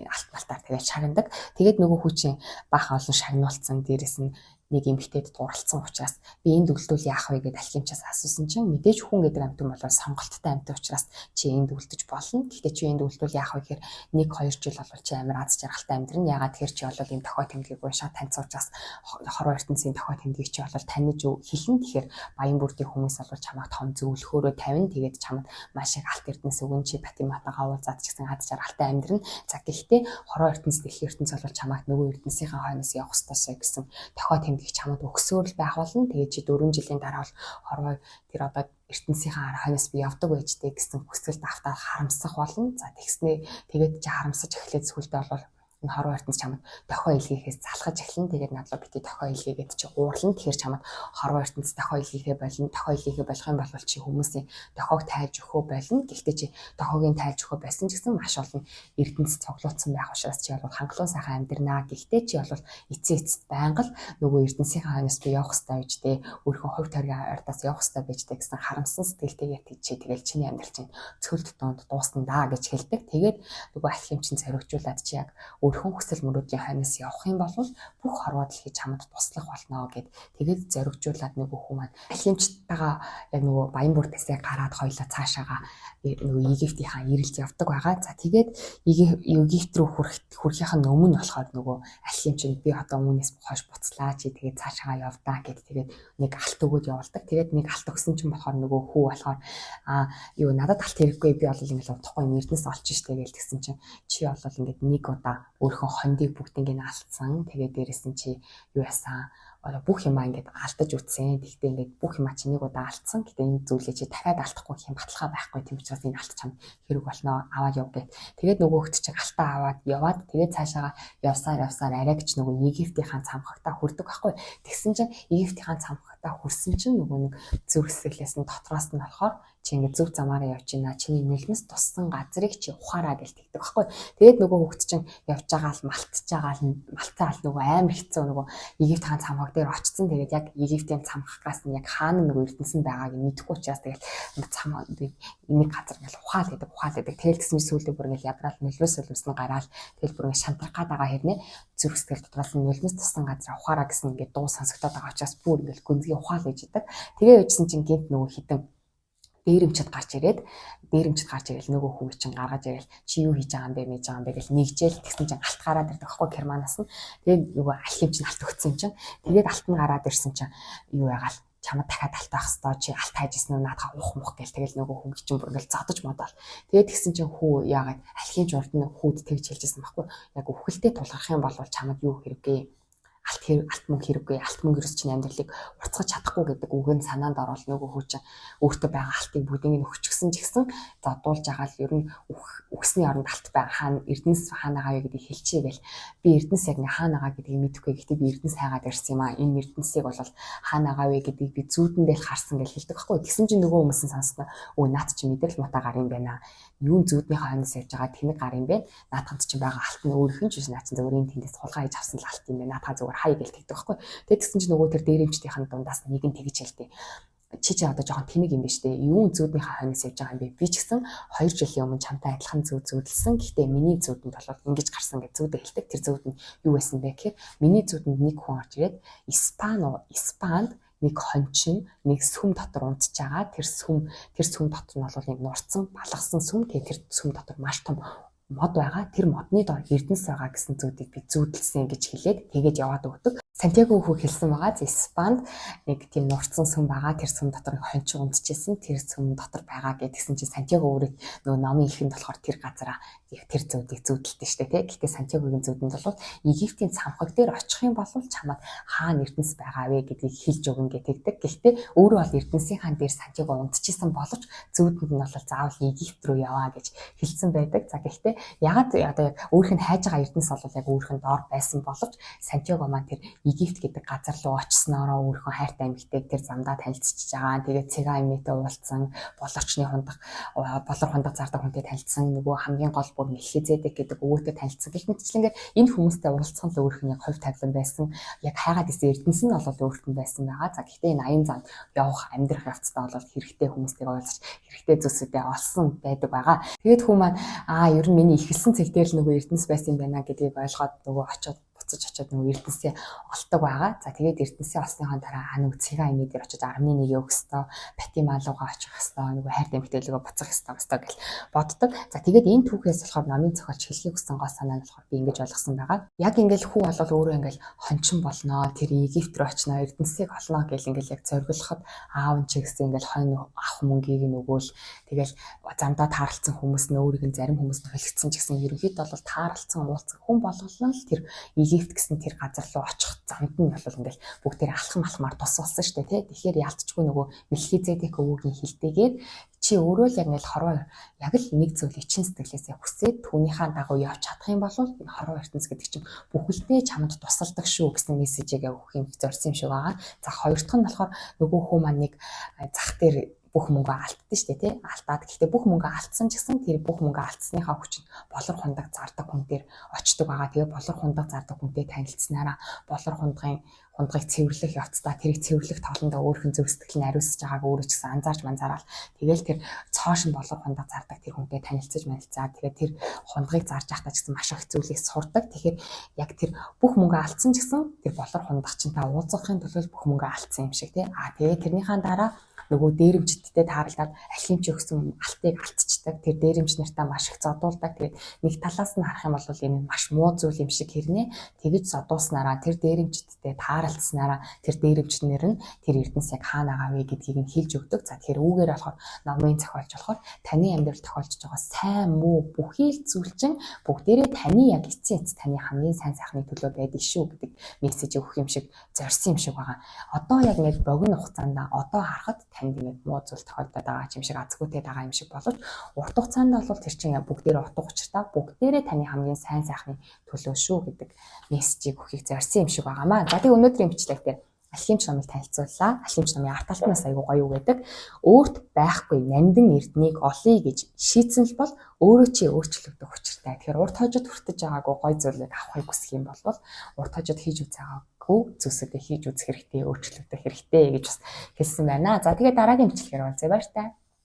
алт малтаар тэгээд шагнадаг. Тэгээд нөгөө хүү чинь баха олон шагнуулсан дээрээс нь нэг эмэгтэйд дурлалцсан учраас би энд үлдвэл яах вэ гэдээ алхимчаас асуусан чинь мэдээж хүн гэдэг амтан бол сонголттой амтан учраас чи энд үлдэж болно. Гэхдээ чи энд үлдвэл яах вэ гэхээр 1-2 жил бол чи амар аз жаргалтай амьдрна. Ягаад тэгэхээр чи бол ийм тохио тэмдгийг уншаад таньцуулчаас хорон ертөнцийн тохио тэмдгийг чи бол таних хэлэн. Тэгэхээр баян бүрдийн хүмүүс бол чамайг том зөвлөхөөрөө тавина. Тэгээд чамд маш их алт эрдэнэс өгөн чи Фатиматайгаа уулзаад ч гэсэн аз жаргалтай амьдрна. За гэхдээ хорон ертөнц дэх ертөнц бол чамайг нөгөө эрдэнсийнхээ хойноос явах ёстой гэсэн тохио тэмдэг гэдэг чамд өгсөөр л байх болно. Тэгээд чи 4 жилийн дараа бол хорвоо тэр одоо ертөнцийнхаа хойноос би явдаг байжтэй гэсэн хүсэлд автаад харамсах болно. За тэгснээ тэгээд чи харамсаж эхлээд сүлдээ бол энэ хорвоо ертөнц чамд дохио илгээхээс залхаж эхлэн. Тэгээд надлаа бити дохио илгээгээд чи уурлан. Тэгэхээр чамд хорвоо ертөнц дохио илгээхээ болно. Дохио илгээхээ болох юм бол чи хүмүүсийн дохиог тайлж өгөө болно. Гэхдээ чи дохиогийн тайлж өгөө байсан ч гэсэн маш олон ертөнц цоглуулсан байх учраас чи бол хангалуун сайхан амьдрнаа. Гэхдээ чи бол эцээ эцэст байнга л нөгөө ертөнцийнхаа хойноос би явах хэрэгтэй байж тээ. Өөрийнхөө хувь төргийн ардаас явах хэрэгтэй байж тээ гэсэн харамсан сэтгэлтэйгээр тийчээ тэгэл чиний амьдрал чинь цөлд донд дуусна даа гэж хэлдэг. Тэгээд нөгөө алхим чинь зоригжуулаад чи яг өөрхөн хүсэл мөрөөдлийн хойноос явах юм бол бүх хорвоо дэлхий чамд туслах болно гэд тэгээд зоригжуулаад нөгөө хүмүүс маань алхимчтайгаа яг нөгөө баян бүртээсээ гараад хоёлаа цаашаага нөгөө Египтийнхаа ирэлд явдаг байгаа. За тэгээд Египт рүү хүрэхин өмнө болохоор нөгөө алхим чинь би одоо үүнээс хойш буцлаа чи тэгээд цаашаага явдаа гэд тэгээд нэг алт өгөөд явуулдаг. Тэгээд нэг алт өгсөн чинь болохоор нөгөө хүү болохоор надад алт хэрэггүй би бол ингээл утахгүй эрдэнэс олж штэ гээл тэгсэн чинь чи бол ингээд нэг удаа өөрийнхөө хондыг бүгдийг нь алдсан. Тэгээд дээрэс нь чи юу яасан бүх юмаа ингээд алдаж үтсэн. Тэгтээ ингээд бүх юмаа чи нэг удаа алдсан. Гэтэ энэ зүйлээ чи дахиад алдахгүй хэм баталгаа байхгүй тийм учраас энэ алт чам хэрэг болно аваад яв гэд. Тэгээд нөгөө хөлт чиг алтаа аваад яваад тэгээд цаашаага явсаар арай гэж нөгөө Египтийнхаа цамхагтаа хүрдэг байхгүй. Тэгсэн чинь Египтийнхаа цамхагтаа хүрсэн чинь нөгөө нэг зүрх сэтгэлээс нь дотроос нь болохоор чи ингээд зөв замаараа явж байна. Чиний нөлмөс туссан газрыг чи ухаараа гэж тэгдэг байхгүй. Тэгээд нөгөө хөлт чинь явж байгаа л малтцаал нөгөө амар хэцүү нөгөө Египт хаан цамхаг дээр очсон. Тэгээд яг Египтийн цамхагаас нь яг хаана нөгөө эрдэнэсэн байгааг мэдэхгүй учраас тэгээд цам нэг газар ингээл ухаал гэдэг. Тэгэл гэсэн сүүлдээ бүр ингээл ядраал нөлмөс нь гараал. Тэгэл бүр ингээл шантрах гад байгаа хэрнээ зүрх сэтгэл дотроос нь нөлмөс туссан газар ухаараа гэсэн ингээд дуу сонсогдоод байгаа учраас бүр ингээл гүнзгий ухаал гэж идэг. Тэгээ яжсэн чинь гинт нөгөө хитэн дээрэмчд гарч ирээд нөгөө хүүг чинь гаргаж ирээл чи юу хийж байгаа юм бэ гэж нэгжээл тэгсэн чинь алт гараад ирдэг аахгүй Германаас нь. Тэгээд нөгөө алхим чинь алт өгсөн чинь тэгээд алт нь гараад ирсэн чинь юу ягаал чамд дахиад алт авах хэвээр чи алт хайжсэн нь наадах ух гэл тэгэл нөгөө хүүг чинь бүр ингээл зодож модол. Тэгээд тэгсэн чинь хүү яагаад алхимч урд нь хүүд тэгж хэлжсэн байхгүй яг өвхөлтэй тулгарх юм бол чамд юу хэрэггүй алт мөнгө хэрэггүй алт мөнгө ерөөс чинь амьдралыг уртгаж чадахгүй гэдэг үгэн санаанд орол нөгөө хүүч өөртөө байгаа алтыг бүгдийг нь өгчихсөн ч гэсэн задуулж байгаа л ер нь өгсний оронд алт байгаа хаана эрдэнэс хаана байгаа вэ гэдгийг хэлчихье гэл би эрдэнэс яг хаана байгаа гэдгийг мэдэхгүй гэхдээ би эрдэнэс хайгаад ирсэн юм а энэ эрдэнэсийг бол хаана байгаа вэ гэдгийг би зүүдэндээ л харсан гэж хэлдэг байхгүй тэгсэн чинь нөгөө хүмүүс нь сонсноо наад чи мэдрэл мутаа гар юм байна юун зүүдний хойноос явж байгаа тэнэг гар юм бэ наадханд чинь байгаа алт нь өөрийнх нь ч биш наад чинь зөвөрийн тэндээс хулгай хийж авсан л алт юм байна наадхаа зүгээр хай гэл тэгдэг байхгүй тэгээд тэгсэн чинь нөгөө тэр дээрэмчдийн дундаас нэг нь тэгж хэлдэг чи одоо жоохон тэнэг юм биш үү юун зүүдний хойноос явж байгаа юм бэ би ч гэсэн 2 жилийн өмнө чамтай адилхан зүүдэлсэн гэхдээ миний зүүдэнд бол ингэж гарсан гэж зүүдэ хэлдэг тэр зүүд нь юу байсан бэ гэхээр миний зүүдэнд нэг хүн орж ирээд Испанд нэг хончин нэг сүм дотор унтж байгаа тэр сүм дотор нь бол нэг нурцсан балгасан сүм тэр сүм дотор маш том мод байгаа тэр модны дор эрдэнэс байгаа гэсэн зүйлийг би зүүдэлсэн гэж хэлээд тэгээд яваад өгдөг. Сантьяго хүү хэлсэн байгаа. Испанд нэг тийм нурцсан сүм байгаа. Тэр сүм дотор хончин унтчихсэн. Тэр сүм дотор байгаа гэдгсэн чинь Сантьяго өөрөө нөгөө номын ихэнд болохоор тэр газараа тэр зүүдийг зүүдэлтэй штэ тий. Гэхдээ Сантьягогийн зүүдэнд бол Египтийн цамхаг дээр очих юм бол чамд хаана эрдэнэс байгаа вэ гэдгийг хэлж өгнө гэтэгдэг. Гэхдээ өөрөө бол эрдэнэсийн хаан дээр Сантьяго унтчихсан боловч зүүдэнд нь бол заавал Египт рүү яваа гэж хэлсэн байдаг. За гэхдээ ягаад одоо яг өөрийнх нь хайж байгаа эрдэнэс бол яг өөрийнх нь доор байсан боловч Сантьяго маань тэр Египт гэдэг газар руу очсноороо өөрийнхөө хайртай эмэгтэйг тэр замдаа танилцчихж байгаа. Тэгээд цэга эмээтэй уулзсан, боловчны болор хундаг зардаг хүнтэй танилцсан. Нөгөө хамгийн гол бүр Мелхизедек гэдэг өвөөтэй танилцсан. Гэх мэтчлэнгээр энэ хүмүүстэй уулзсан л өөрийнх нь яг хувь тавилан байсан. Яг хайгаад исэн эрдэнэс нь бол өөрт нь байсан байгаа. За гэхдээ энэ аян зам явах амьдрах явцдаа бол хэрэгтэй хүмүүстэй уулзаж хэрэгтэй зүйлсүүдээ олсон байдаг байгаа. Тэгээд хүмүүс маань ер нь миний ихэлсэн цэг дээр л нөгөө эрдэнэс байсан юм байна гэдгийг ойлгоод нөгөө очоод нөгөө эрдэнэсээ олдог байгаа. За тэгээд эрдэнэсээ олсныхаа дараа нөгөө цэга эмээ дээр очиж 11 өгөх ёстой, Фатима лугаа очих ёстой, нөгөө хайртай эмэгтэйлгөө буцах ёстой гэж боддог. За тэгээд энэ түүхээс болохоор намын зохиолч хэлхийг хүссэн гол санаа нь болохоор би ингэж ойлгосон байгаа. Яг ингээл хүү болол өөрөө ингээл хончин болноо, тэр Египт рүү очноо, эрдэнэсийг олноо гэл ингээл яг зориглоход аав нь ч гэсэн ингээл хойно авах мөнгийг нь өгөөл тэгэл замдаа тааралцсан хүмүүс нь өөрийг нь зарим хүмүүс нь холигдсон ч гэсэн ерөнхийдөө бол тааралцсан уулзсан хүн болгоно л тэр Египт лифт гэсэн тэр газар руу очих замд нь бол ингээл бүгдээр алхам алхмаар тус болсон шүү дээ, тий. Тэгэхээр ялцчгүй нөгөө Мелхизедек өвөгийн хилтэйгээр чи өөрөө л яг ингээл хорвоо яг л нэг зүйл ичин сэтгэлээсээ хүсээд түүнийхээ дагуу явж чадах юм бол энэ хорвоо ертөнц гэдэг чинь бүхэлдээ чамд тусалдаг шүү гэсэн мессежийг өгөх юм зорьсон юм шиг байгаа. За хоёр дахь нь болохоор нөгөө хүн маань нэг зах дээр бүх мөнгө алдсан шүү дээ, тий. Алдаад гэхдээ бүх мөнгө алдсан ч гэсэн тэр бүх мөнгө алдсныхаа хүчин болор хундаг зардаг хүн дээр очдөг байгаа. Тэгээ болор хундаг зардаг хүнтэй танилцсанараа болор хундагыг цэвэрлэх явцдаа тэрийг цэвэрлэх тоолондоо өөрхөн зөв сэтгэл нь ариусж байгааг өөрөө ч гэсэн анзаарч манзаараад тэгэл тэр цоошин болор хундаг зардаг тэр хүнтэй танилцаж манилцаад тэгээ тэр хундагыг зарж байхдаа ч гэсэн маш их зүйлийг сурдаг. Тэгэхээр яг тэр бүх мөнгө алдсан ч гэсэн тэр болор хундах чинь та уулзахын төлөө бүх мөнгө алдсан юм шиг, тий. Тэгээ тэрнийхээ дараа нөгөө дээрэмчдтэй тааралдаад архимч өгсөн алтыг алдчихдаг. Тэр дээрэмч нартаа маш их зодуулдаг. Тэгээд нэг талаас нь харах юм бол энэ маш муу зүйл юм шиг хэрнээ тэгэж зодууснараа тэр дээрэмчдтэй тааралцснараа тэр дээрэмчнэр нь тэр эрдэнэс яг хаана байгаа вэ гэдгийг нь хэлж өгдөг. За тэгэхээр үүгээр болохоор номын зохиолч болохоор таны амьдрал тохиолдож байгаа сайн муу бүхий л зүйл чинь бүгдээрээ таны яг эцсийн таны хамгийн сайн сайхны төлөө байдаг шүү гэдэг мессеж өгөх юм шиг зорьсон юм шиг байгаа. Одоо яг нэг богино хугацаанд одоо харахад танд ингээд муу зүйл тохиолдоод байгаа юм шиг азгүйтэй байгаа юм шиг боловч урт хугацаанд бол тэр чинь бүгдээрээ утга учиртай бүгдээрээ таны хамгийн сайн сайхны төлөө шүү гэдэг мессежийг өгөхийг зорьсон юм шиг байгаамаа. За тэгээ өнөөдрийн бичлэг дээр Алхимч номыг танилцууллаа. Алхимч номын арт талтнаас аягүй гоё юу гэдэг. Өөрт байхгүй нандин эрднийг олъё гэж шийдсэн л бол өөрөө чи өөрчлөгдөх учиртай. Тэгэхээр урт хожид хүртэж байгаагүй гоё зүйлийг авахыг хүсэх юм бол урт хожид хийж үзээгүй зүйлсүүдээ хийж үзэх хэрэгтэй, өөрчлөгдөх хэрэгтэй гэж бас хэлсэн байна. За тэгээ дараагийн бичлэгээр уулзъя баяр таа.